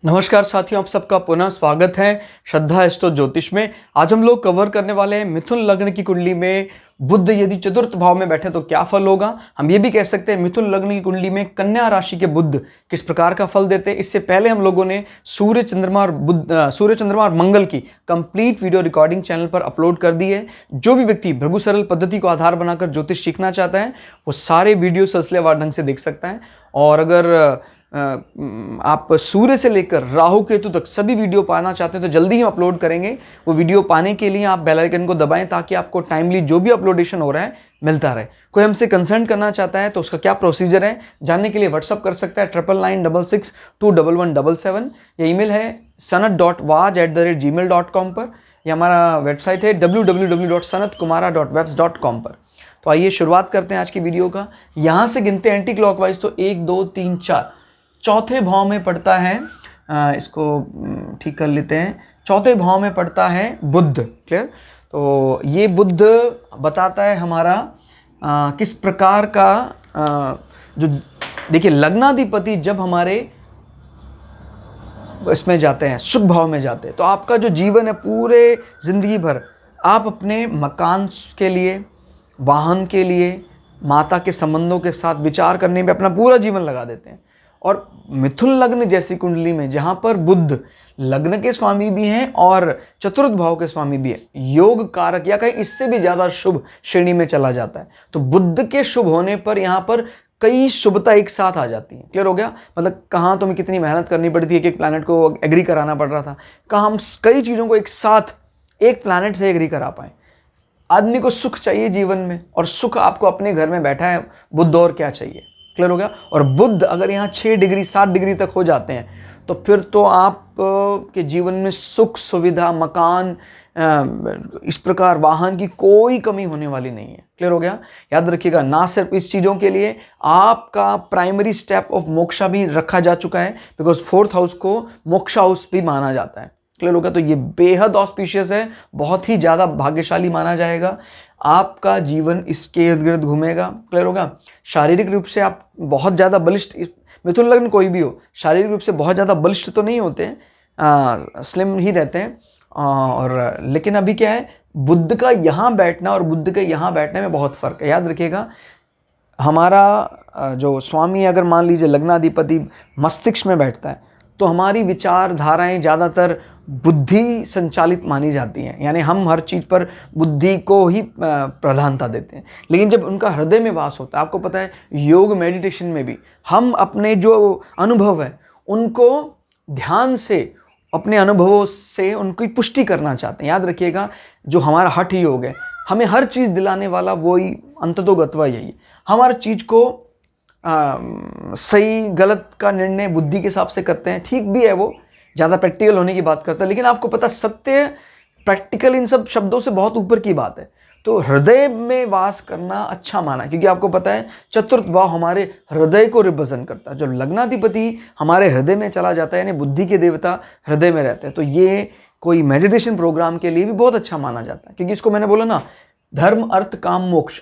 नमस्कार साथियों, आप सबका पुनः स्वागत है श्रद्धा एस्ट्रो ज्योतिष में। आज हम लोग कवर करने वाले हैं मिथुन लग्न की कुंडली में बुध यदि चतुर्थ भाव में बैठे तो क्या फल होगा। हम ये भी कह सकते हैं मिथुन लग्न की कुंडली में कन्या राशि के बुध किस प्रकार का फल देते हैं। इससे पहले हम लोगों ने सूर्य चंद्रमा और मंगल की कंप्लीट वीडियो रिकॉर्डिंग चैनल पर अपलोड कर दी है। जो भी व्यक्ति भृगु सरल पद्धति को आधार बनाकर ज्योतिष सीखना चाहता है वो सारे वीडियो सिलसिलेवार ढंग से देख सकता है। और अगर आप सूर्य से लेकर राहु केतु तक सभी वीडियो पाना चाहते हैं तो जल्दी ही अपलोड करेंगे। वो वीडियो पाने के लिए आप बेल आइकन को दबाएं ताकि आपको टाइमली जो भी अपलोडेशन हो रहा है मिलता रहे। कोई हमसे कंसल्ट करना चाहता है तो उसका क्या प्रोसीजर है जानने के लिए व्हाट्सअप कर सकता है 9996621177। या ईमेल है sanat.waj@gmail.com पर, या हमारा वेबसाइट है www.sanatkumara.webs.com पर। तो आइए शुरुआत करते हैं आज की वीडियो का। यहाँ से गिनते हैं एंटी क्लॉकवाइज तो 1 2 3 4 चौथे भाव में पड़ता है। इसको ठीक कर लेते हैं। चौथे भाव में पड़ता है बुध। क्लियर। तो ये बुध बताता है हमारा किस प्रकार का जो देखिए लग्नाधिपति जब हमारे इसमें जाते हैं शुभ भाव में जाते हैं तो आपका जो जीवन है पूरे जिंदगी भर आप अपने मकान के लिए, वाहन के लिए, माता के संबंधों के साथ विचार करने में अपना पूरा जीवन लगा देते हैं। और मिथुन लग्न जैसी कुंडली में जहां पर बुध लग्न के स्वामी भी हैं और चतुर्थ भाव के स्वामी भी हैं, योग कारक या कहीं इससे भी ज्यादा शुभ श्रेणी में चला जाता है। तो बुध के शुभ होने पर यहां पर कई शुभता एक साथ आ जाती हैं। क्लियर हो गया। मतलब कहाँ तुम्हें कितनी मेहनत करनी पड़ती है कि एक प्लैनेट को एग्री कराना पड़ रहा था, कहाँ हम कई चीज़ों को एक साथ एक प्लैनेट से एग्री करा पाए। आदमी को सुख चाहिए जीवन में और सुख आपको अपने घर में बैठा है बुध, और क्या चाहिए। क्लियर हो गया। और बुध अगर यहाँ 6 डिग्री 7 डिग्री तक हो जाते हैं तो फिर तो आप के जीवन में सुख सुविधा, मकान, इस प्रकार वाहन की कोई कमी होने वाली नहीं है। क्लियर हो गया। याद रखिएगा, ना सिर्फ इस चीज़ों के लिए आपका प्राइमरी स्टेप ऑफ मोक्षा भी रखा जा चुका है, बिकॉज 4th हाउस को मोक्षा हाउस भी माना जाता है। क्लियर होगा। तो ये बेहद ऑस्पिशियस है, बहुत ही ज़्यादा भाग्यशाली माना जाएगा। आपका जीवन इसके इर्द गिर्द घूमेगा। क्लियर होगा। शारीरिक रूप से आप बहुत ज़्यादा बलिष्ठ, मिथुन लग्न कोई भी हो, शारीरिक रूप से बहुत ज़्यादा बलिष्ठ तो नहीं होते हैं, स्लिम ही रहते हैं। और लेकिन अभी क्या है, बुध का यहाँ बैठना और बुध के यहाँ बैठने में बहुत फ़र्क है। याद रखिएगा, हमारा जो स्वामी अगर मान लीजिए लग्नाधिपति मस्तिष्क में बैठता है तो हमारी विचारधाराएं ज़्यादातर बुद्धि संचालित मानी जाती हैं, यानी हम हर चीज़ पर बुद्धि को ही प्रधानता देते हैं। लेकिन जब उनका हृदय में वास होता है, आपको पता है योग मेडिटेशन में भी हम अपने जो अनुभव है उनको ध्यान से, अपने अनुभवों से उनकी पुष्टि करना चाहते हैं। याद रखिएगा, जो हमारा हठ योग है, हमें हर चीज़ दिलाने वाला वही अंततोगत्वा यही है। हम हर चीज़ को सही गलत का निर्णय बुद्धि के हिसाब से करते हैं। ठीक भी है, वो ज़्यादा प्रैक्टिकल होने की बात करता है, लेकिन आपको पता सत्य प्रैक्टिकल इन सब शब्दों से बहुत ऊपर की बात है। तो हृदय में वास करना अच्छा माना, क्योंकि आपको पता है चतुर्थ भाव हमारे हृदय को रिप्रेजेंट करता है। जब लग्नाधिपति हमारे हृदय में चला जाता है, यानी बुद्धि के देवता हृदय में रहते हैं, तो ये कोई मेडिटेशन प्रोग्राम के लिए भी बहुत अच्छा माना जाता है। क्योंकि इसको मैंने बोला ना, धर्म अर्थ काम मोक्ष,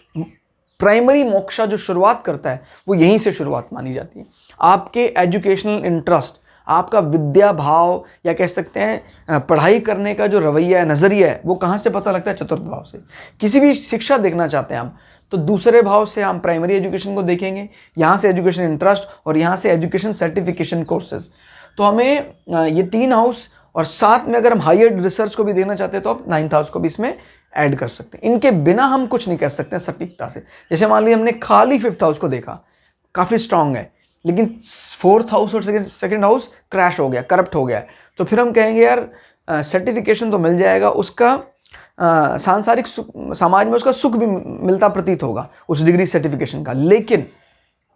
प्राइमरी मोक्षा जो शुरुआत करता है वो यहीं से शुरुआत मानी जाती है। आपके एजुकेशनल इंटरेस्ट, आपका विद्या भाव या कह सकते हैं पढ़ाई करने का जो रवैया है, नज़रिया है, वो कहाँ से पता लगता है? चतुर्थ भाव से। किसी भी शिक्षा देखना चाहते हैं हम तो दूसरे भाव से हम प्राइमरी एजुकेशन को देखेंगे, यहाँ से एजुकेशन इंटरेस्ट और यहाँ से एजुकेशन सर्टिफिकेशन कोर्सेज। तो हमें ये 3 हाउस और साथ में अगर हम हायर रिसर्च को भी देखना चाहते हैं तो आप 9th हाउस को भी इसमें ऐड कर सकते हैं। इनके बिना हम कुछ नहीं कर सकते सटीकता से। जैसे मान लीजिए हमने खाली 5th हाउस को देखा, काफ़ी स्ट्रांग है, लेकिन 4th हाउस और सेकंड हाउस क्रैश हो गया, करप्ट हो गया, तो फिर हम कहेंगे यार सर्टिफिकेशन तो मिल जाएगा, उसका सांसारिक समाज में उसका सुख भी मिलता प्रतीत होगा उस डिग्री सर्टिफिकेशन का। लेकिन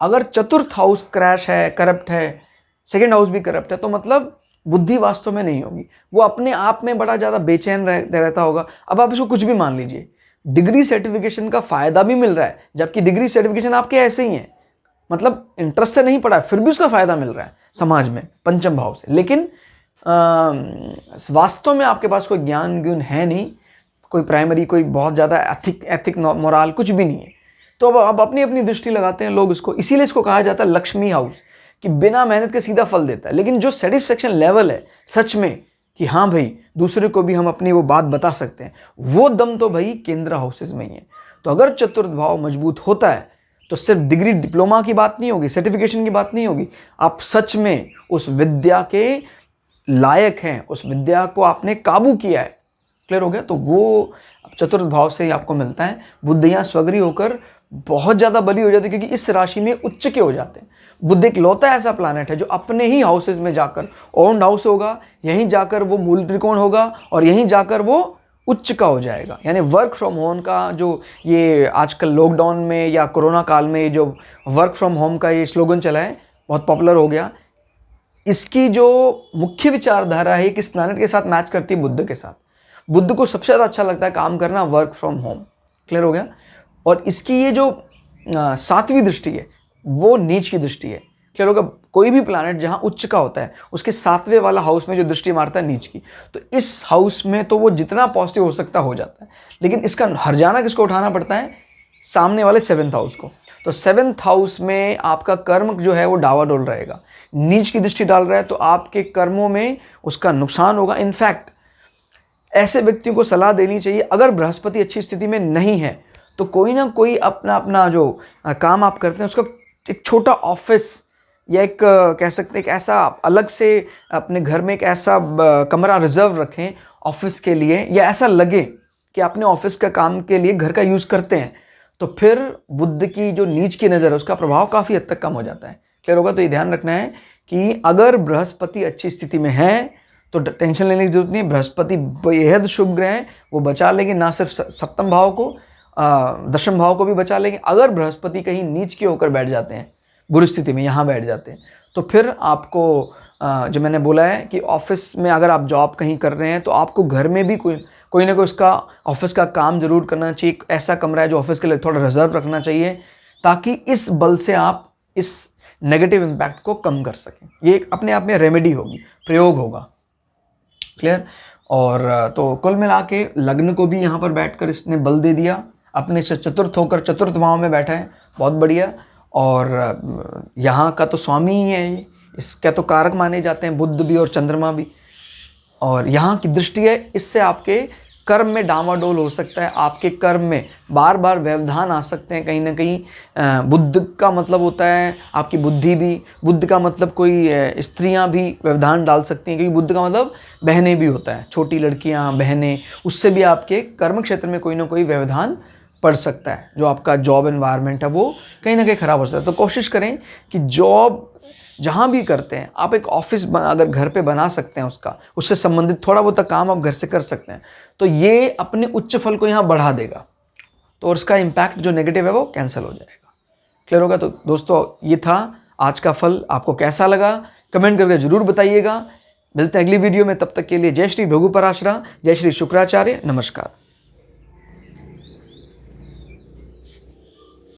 अगर चतुर्थ हाउस क्रैश है, करप्ट है, सेकेंड हाउस भी करप्ट है, तो मतलब बुद्धि वास्तव में नहीं होगी, वो अपने आप में बड़ा ज़्यादा बेचैन रहता होगा। अब आप इसको कुछ भी मान लीजिए, डिग्री सर्टिफिकेशन का फ़ायदा भी मिल रहा है, जबकि डिग्री सर्टिफिकेशन आपके ऐसे ही है, मतलब इंटरेस्ट से नहीं पढ़ा है, फिर भी उसका फ़ायदा मिल रहा है समाज में पंचम भाव से। लेकिन वास्तव में आपके पास कोई ज्ञान गुण है नहीं, कोई प्राइमरी, कोई बहुत ज़्यादा एथिक मोरल कुछ भी नहीं है। तो अब अपनी अपनी दृष्टि लगाते हैं लोग इसको, इसीलिए इसको कहा जाता है लक्ष्मी हाउस, कि बिना मेहनत के सीधा फल देता है, लेकिन जो सेटिस्फेक्शन लेवल है सच में कि हाँ भाई दूसरे को भी हम अपनी वो बात बता सकते हैं, वो दम तो भाई केंद्र हाउसेज में ही है। तो अगर चतुर्थ भाव मजबूत होता है तो सिर्फ डिग्री डिप्लोमा की बात नहीं होगी, सर्टिफिकेशन की बात नहीं होगी, आप सच में उस विद्या के लायक हैं, उस विद्या को आपने काबू किया है। क्लियर हो गया? तो वो चतुर्थ भाव से ही आपको मिलता है। बुध यहाँ स्वग्री होकर बहुत ज़्यादा बली हो जाती है, क्योंकि इस राशि में उच्च के हो जाते हैं। बुध एक लौता ऐसा प्लैनेट है जो अपने ही हाउसेज में जाकर, ओन्ड हाउस होगा, यहीं जाकर वो मूल त्रिकोण होगा और यहीं जाकर वो उच्च का हो जाएगा। यानी वर्क फ्रॉम होम का जो ये आजकल लॉकडाउन में या कोरोना काल में जो वर्क फ्रॉम होम का ये स्लोगन चला है, बहुत पॉपुलर हो गया, इसकी जो मुख्य विचारधारा है किस प्लैनेट के साथ मैच करती है? बुध के साथ। बुध को सबसे ज़्यादा अच्छा लगता है काम करना वर्क फ्रॉम होम। क्लियर हो गया? और इसकी ये जो 7वीं दृष्टि है वो नीच की दृष्टि है। क्लियर होगा? कोई भी प्लैनेट जहाँ उच्च का होता है उसके 7वें वाला हाउस में जो दृष्टि मारता है नीच की, तो इस हाउस में तो वो जितना पॉजिटिव हो सकता हो जाता है, लेकिन इसका हर्जाना किसको उठाना पड़ता है? सामने वाले 7th हाउस को। तो 7th हाउस में आपका कर्म जो है वो डावाडोल रहेगा, नीच की दृष्टि डाल रहा है, तो आपके कर्मों में उसका नुकसान होगा। इनफैक्ट ऐसे व्यक्तियों को सलाह देनी चाहिए, अगर बृहस्पति अच्छी स्थिति में नहीं है तो कोई ना कोई अपना अपना जो काम आप करते हैं उसका एक छोटा ऑफिस या एक कह सकते हैं एक ऐसा अलग से अपने घर में एक ऐसा कमरा रिजर्व रखें ऑफिस के लिए, या ऐसा लगे कि अपने ऑफिस का काम के लिए घर का यूज़ करते हैं, तो फिर बुध की जो नीच की नज़र है उसका प्रभाव काफ़ी हद तक कम हो जाता है। क्लियर होगा? तो ये ध्यान रखना है कि अगर बृहस्पति अच्छी स्थिति में है तो टेंशन लेने की जरूरत नहीं है। बृहस्पति बेहद शुभ ग्रह है, वो बचा लेंगे, ना सिर्फ 7th भाव को, 10th भाव को भी बचा लेंगे। अगर बृहस्पति कहीं नीच के होकर बैठ जाते हैं, बुरी स्थिति में यहाँ बैठ जाते हैं, तो फिर आपको जो मैंने बोला है कि ऑफिस में अगर आप जॉब कहीं कर रहे हैं तो आपको घर में भी कोई ना कोई उसका ऑफिस का काम जरूर करना चाहिए। ऐसा कमरा है जो ऑफिस के लिए थोड़ा रिजर्व रखना चाहिए, ताकि इस बल से आप इस नेगेटिव इम्पैक्ट को कम कर सकें। ये एक अपने आप में रेमेडी होगी, प्रयोग होगा। क्लियर? और तो कुल मिला के लग्न को भी यहाँ पर बैठकर इसने बल दे दिया, अपने से चतुर्थ होकर चतुर्थ भाव में बैठा है, बहुत बढ़िया। और यहाँ का तो स्वामी ही है ये, इसका तो कारक माने जाते हैं बुध भी और चंद्रमा भी, और यहाँ की दृष्टि है, इससे आपके कर्म में डामाडोल हो सकता है, आपके कर्म में बार बार व्यवधान आ सकते हैं कहीं ना कहीं। बुद्ध का मतलब होता है आपकी बुद्धि भी, बुद्ध का मतलब कोई स्त्रियां भी व्यवधान डाल सकती हैं, क्योंकि बुद्ध का मतलब बहनें भी होता है, छोटी लड़कियां, बहनें, उससे भी आपके कर्म क्षेत्र में कोई ना कोई व्यवधान पड़ सकता है। जो आपका जॉब एनवायरनमेंट है वो कहीं ना कहीं ख़राब हो सकता है। तो कोशिश करें कि जॉब जहाँ भी करते हैं आप एक ऑफिस अगर घर पे बना सकते हैं, उससे संबंधित थोड़ा बहुत काम आप घर से कर सकते हैं, तो ये अपने उच्च फल को यहाँ बढ़ा देगा, तो उसका इम्पैक्ट जो नेगेटिव है वो कैंसिल हो जाएगा। क्लियर होगा? तो दोस्तों ये था आज का फल। आपको कैसा लगा कमेंट करके ज़रूर बताइएगा। मिलते हैं अगली वीडियो में, तब तक के लिए जय श्री भृगु पराशरा, जय श्री शुक्राचार्य, नमस्कार।